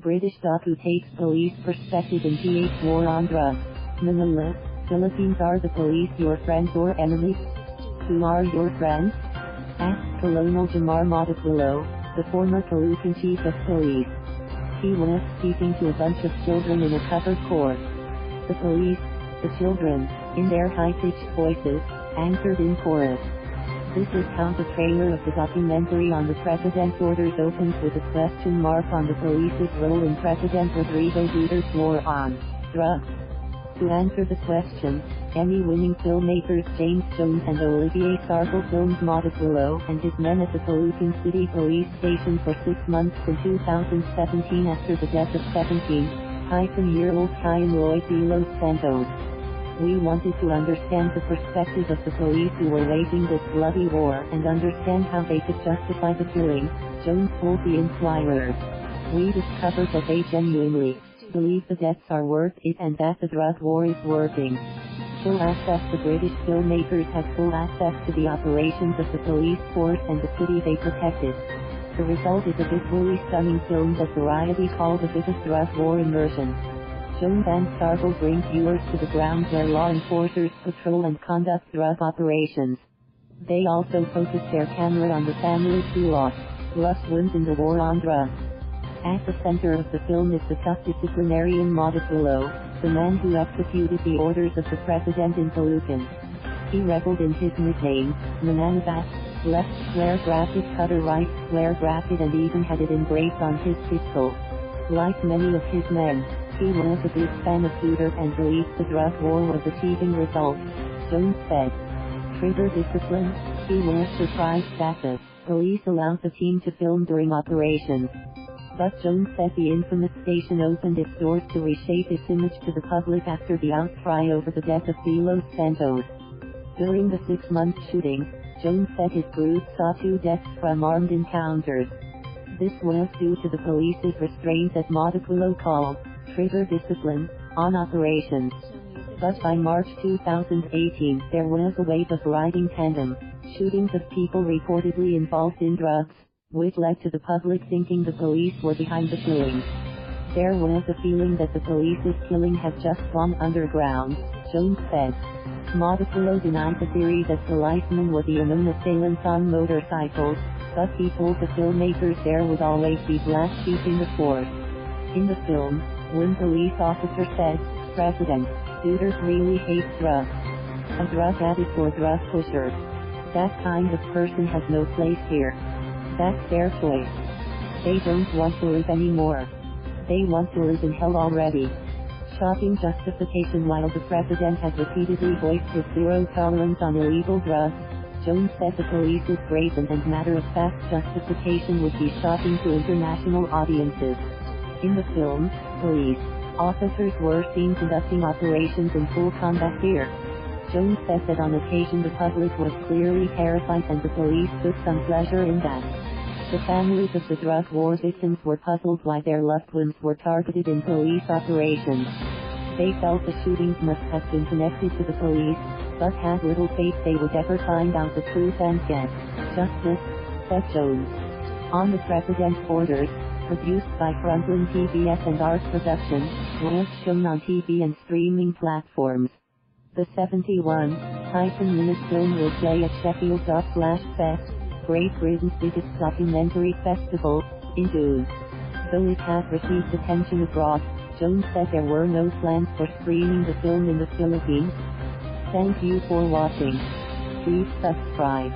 British docu takes police perspective in PH war on drugs. Manila, Philippines. Are the police your friends or enemies? Who are your friends? Asked Colonel Jemar Modequillo, the former Caloocan chief of police. He was speaking to a bunch of children in a covered court. The police, the children, in their high-pitched voices, answered in chorus. This is how the trailer of the documentary on the President's orders opens, with a question mark on the police's role in President Rodrigo Duterte's war on drugs. To answer the question, Emmy-winning filmmakers James Jones and Olivier Sarbil filmed Modequillo and his men at the Caloocan City Police Station for 6 months in 2017 after the death of 17-year-old Kian Loyd Delos Santos. We wanted to understand the perspective of the police who were waging this bloody war and understand how they could justify the killing, Jones told the Inquirer. We discovered that they genuinely believe the deaths are worth it and that the drug war is working. Full access. The British filmmakers had full access to the operations of the police force and the city they protected. The result is a visually stunning film that Variety called a vivid drug war immersion. Jones and Sarbil bring viewers to the ground where law enforcers patrol and conduct drug operations. They also focus their camera on the families who lost loved ones in the war on drugs. At the center of the film is the tough disciplinarian Modequillo, the man who executed the orders of the president in Caloocan. He reveled in his nickname, mananabas, left square bracket cutter, right square bracket, and even had it engraved on his pistol. Like many of his men, he was a big fan of Duterte and believed the drug war was achieving results. Jones said. Trigger discipline. He was surprised that the police allowed the team to film during operations. But Jones said the infamous station opened its doors to reshape its image to the public after the outcry over the death of Delos Santos. During the 6-month shooting, Jones said his group saw 2 deaths from armed encounters. This was due to the police's restraint that Modequillo called trigger discipline on operations. But by March 2018, there was a wave of riding-tandem shootings of people reportedly involved in drugs, which led to the public thinking the police were behind the killings. There was a feeling that the police's killing had just gone underground, Jones said. Modequillo denied the theory that policemen were the unknown assailants on motorcycles, but he told the filmmakers there would always be black sheep in the force. In the film, one police officer said, "President Duterte really hates drugs. A drug addict or drug pusher. That kind of person has no place here. That's their choice. They don't want to live anymore. They want to live in hell already." Shocking justification. While the president has repeatedly voiced his zero tolerance on illegal drugs, Jones said the police's brazen and matter-of-fact justification would be shocking to international audiences. In the film, police officers were seen conducting operations in full combat gear. Jones said that on occasion the public was clearly terrified and the police took some pleasure in that. The families of the drug war victims were puzzled why their loved ones were targeted in police operations. They felt the shootings must have been connected to the police, but had little faith they would ever find out the truth and get justice, said Jones. On the President's Orders, produced by Frontline PBS and Art Production, was shown on TV and streaming platforms. The 71-minute film will play at Sheffield./Fest, Great Britain's biggest documentary festival, in June. Though it has received attention abroad, Jones said there were no plans for screening the film in the Philippines. Thank you for watching. Please subscribe.